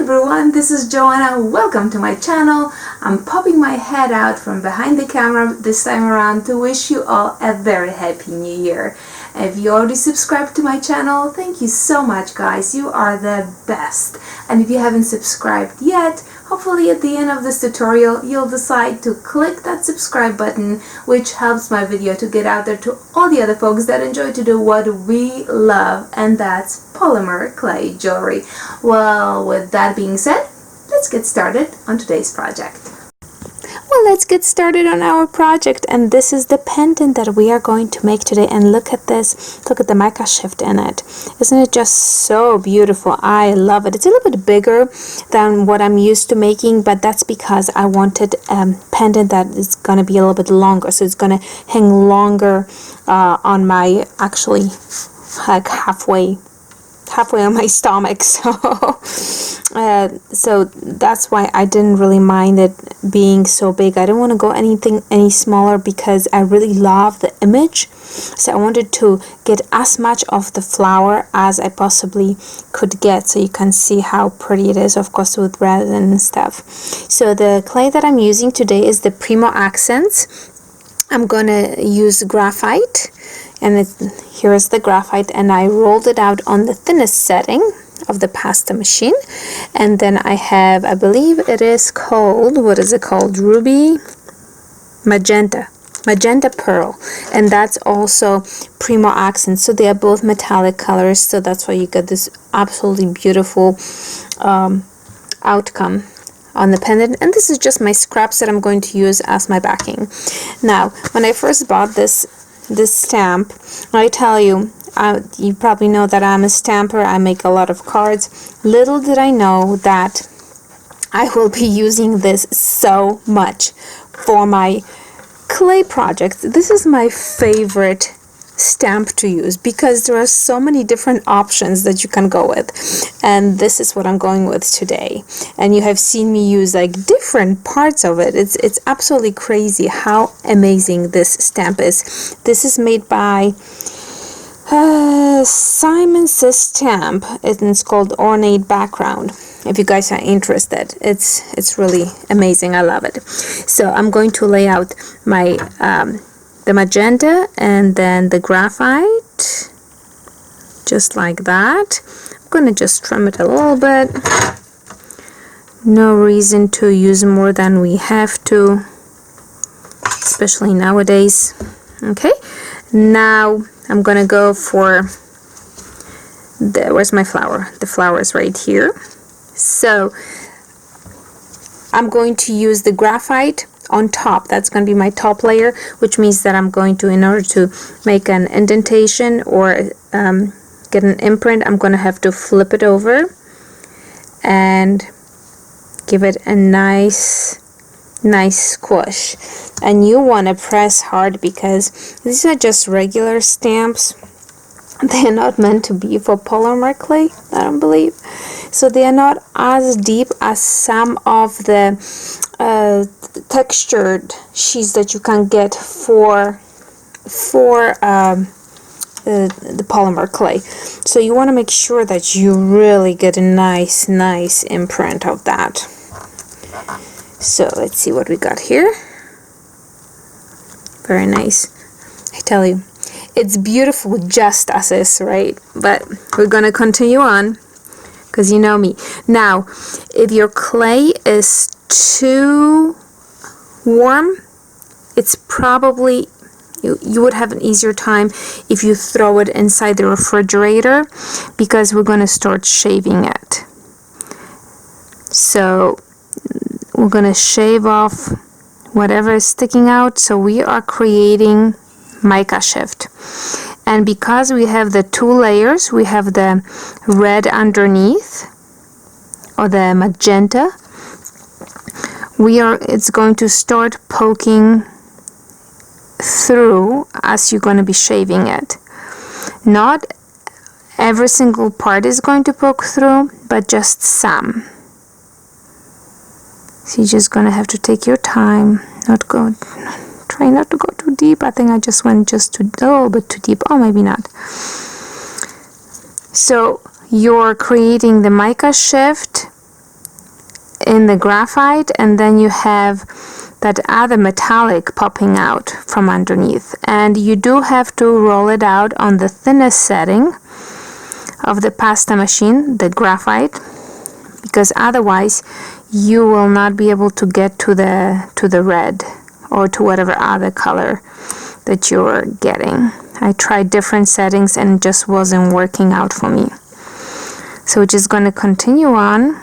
everyone, this is Joanna. Welcome to my channel. I'm popping my head out from behind the camera this time around to wish you all a very happy new year. If you already subscribed to my channel, thank you so much, guys. You are the best. And if you haven't subscribed yet, hopefully at the end of this tutorial you'll decide to click that subscribe button, which helps my video to get out there to all the other folks that enjoy to do what we love, and that's polymer clay jewelry. Well, with that being said, let's get started on today's project. Well, let's get started on our project, and this is the pendant that we are going to make today. And look at this, look at the mica shift in it. Isn't it just so beautiful? I love it. It's a little bit bigger than what I'm used to making, but that's because I wanted a pendant that is going to be a little bit longer, so it's going to hang longer on my, actually like halfway on my stomach, so that's why I didn't really mind it being so big. I don't want to go any smaller because I really love the image, so I wanted to get as much of the flower as I possibly could get, so you can see how pretty it is, of course, with resin and stuff. So the clay that I'm using today is the Premo Accents. I'm gonna use graphite, and here is the graphite, and I rolled it out on the thinnest setting of the pasta machine. And then I have, I believe it is called, what is it called? Ruby Magenta Pearl, and that's also Premo Accents. So they are both metallic colors, so that's why you get this absolutely beautiful outcome on the pendant. And this is just my scraps that I'm going to use as my backing. Now, when I first bought this stamp, I tell you, you probably know that I'm a stamper. I make a lot of cards. Little did I know that I will be using this so much for my clay projects. This is my favorite stamp to use because there are so many different options that you can go with, and this is what I'm going with today. And you have seen me use like different parts of it. It's absolutely crazy how amazing this stamp is. This is made by Simon Says Stamp, and it's called Ornate Background. If you guys are interested, it's really amazing. I love it. So I'm going to lay out my the magenta and then the graphite, just like that. I'm gonna just trim it a little bit. No reason to use more than we have to, especially nowadays. Okay, now I'm gonna go for where's my flower? The flower is right here. So I'm going to use the graphite on top. That's going to be my top layer, which means that I'm going to, in order to make an indentation or get an imprint, I'm going to have to flip it over and give it a nice squish. And you want to press hard because these are just regular stamps. They're not meant to be for polymer clay, I don't believe. So they are not as deep as some of the textured sheets that you can get for the polymer clay. So you want to make sure that you really get a nice imprint of that. So let's see what we got here. Very nice. I tell you, it's beautiful just as is, right? But we're gonna continue on because you know me. Now, if your clay is too warm, it's probably, you would have an easier time if you throw it inside the refrigerator, because we're going to start shaving it. So we're going to shave off whatever is sticking out. So we are creating mica shift, and because we have the two layers, we have the red underneath or the magenta, it's going to start poking through as you're going to be shaving it. Not every single part is going to poke through, but just some. So you're just going to have to take your time, try not to go too deep. I think I just went a little bit too deep. Oh, maybe not. So you're creating the mica shift in the graphite, and then you have that other metallic popping out from underneath. And you do have to roll it out on the thinnest setting of the pasta machine, the graphite, because otherwise you will not be able to get to the red or to whatever other color that you're getting. I tried different settings and it just wasn't working out for me. So we're just going to continue on.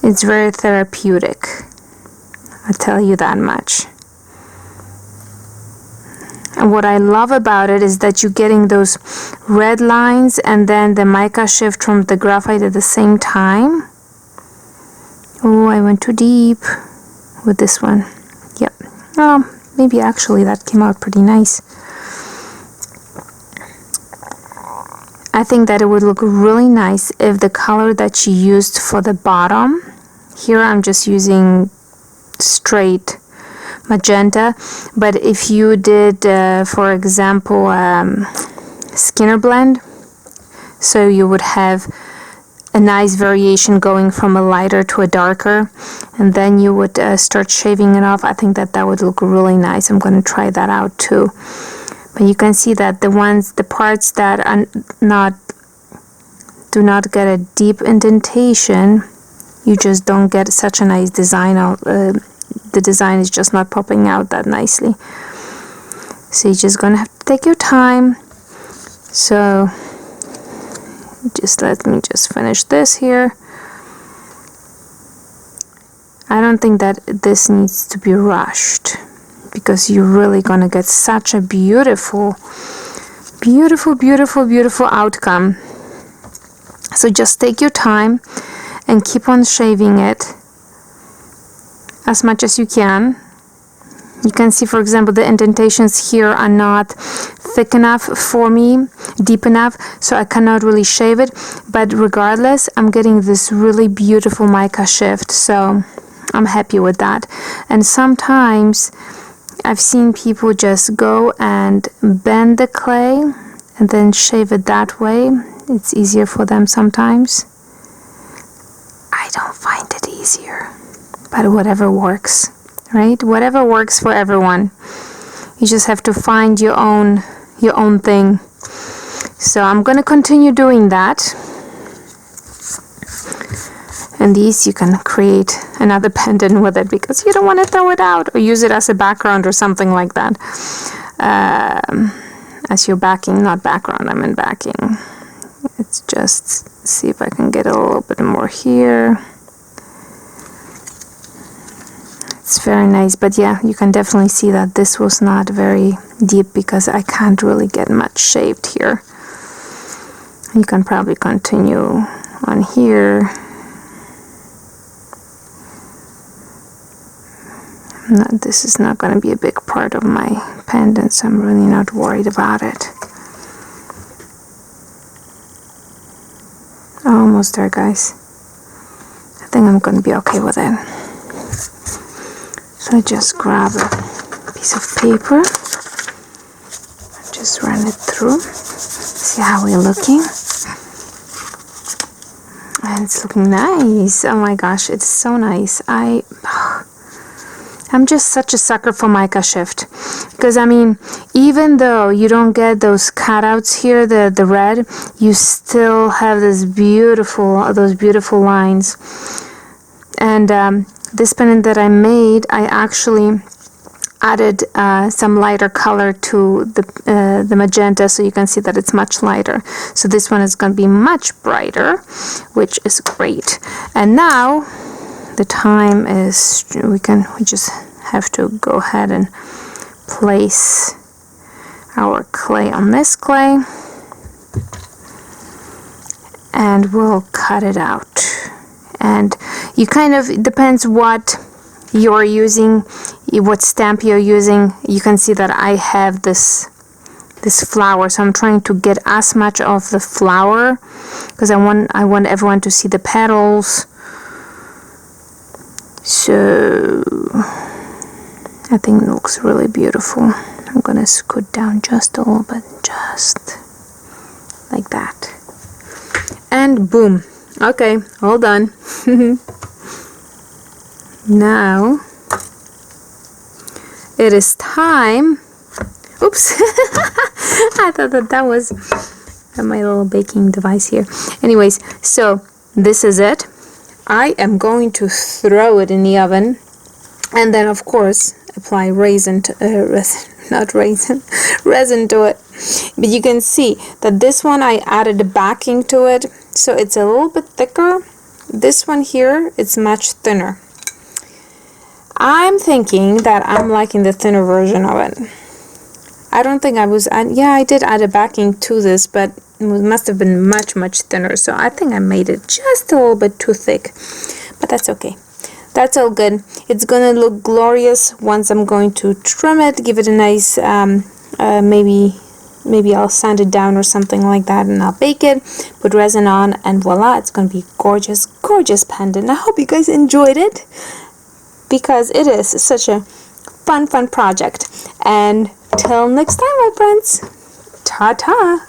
It's very therapeutic, I'll tell you that much. And what I love about it is that you're getting those red lines and then the mica shift from the graphite at the same time. Oh, I went too deep with this one. Yep. Oh, maybe actually that came out pretty nice. I think that it would look really nice if the color that you used for the bottom, here I'm just using straight magenta, but if you did for example Skinner blend, so you would have a nice variation going from a lighter to a darker, and then you would start shaving it off. I think that would look really nice. I'm going to try that out too. But you can see that the parts that are do not get a deep indentation, you just don't get such a nice design. The design is just not popping out that nicely. So you're just gonna have to take your time. So just let me just finish this here. I don't think that this needs to be rushed, because you're really gonna get such a beautiful outcome. So just take your time and keep on shaving it as much as you can. You can see, for example, the indentations here are not thick enough for me, deep enough, so I cannot really shave it. But regardless, I'm getting this really beautiful mica shift, so I'm happy with that. And sometimes I've seen people just go and bend the clay and then shave it that way. It's easier for them sometimes. I don't find it easier, but whatever works, right? Whatever works for everyone. You just have to find your own thing. So I'm going to continue doing that. And these you can create another pendant with it, because you don't want to throw it out or use it as a background or something like that. As your backing, not background, I mean backing. Let's just see if I can get a little bit more here. It's very nice, but yeah, you can definitely see that this was not very deep because I can't really get much shaved here. You can probably continue on here. This is not going to be a big part of my pendant, so I'm really not worried about it. Almost there, guys. I think I'm going to be okay with it. So I just grab a piece of paper, just run it through, see how we're looking. And it's looking nice. Oh my gosh, it's so nice. I'm just such a sucker for mica shift, because I mean, even though you don't get those cutouts here, the red, you still have those beautiful lines. And this pendant that I made, I actually added some lighter color to the magenta, so you can see that it's much lighter. So this one is going to be much brighter, which is great. And now the time is, we just have to go ahead and place our clay on this clay, and we'll cut it out. And you kind of, it depends what you're using, what stamp you're using. You can see that I have this flower, so I'm trying to get as much of the flower, because I want everyone to see the petals. So I think it looks really beautiful. I'm gonna scoot down just a little bit, just like that, and boom, Okay, all done. Now it is time. Oops. I thought that was my little baking device here. Anyways, so this is it. I am going to throw it in the oven, and then of course apply resin to it. But you can see that this one I added the backing to it, so it's a little bit thicker. This one here, it's much thinner. I'm thinking that I'm liking the thinner version of it. I don't think I was, yeah, I did add a backing to this, but it must have been much thinner, so I think I made it just a little bit too thick, but that's okay. That's all good. It's gonna look glorious once I'm going to trim it, give it a nice, maybe I'll sand it down or something like that, and I'll bake it, put resin on, and voila, it's gonna be gorgeous pendant. I hope you guys enjoyed it, because it is such a fun project. And till next time, my friends, ta-ta.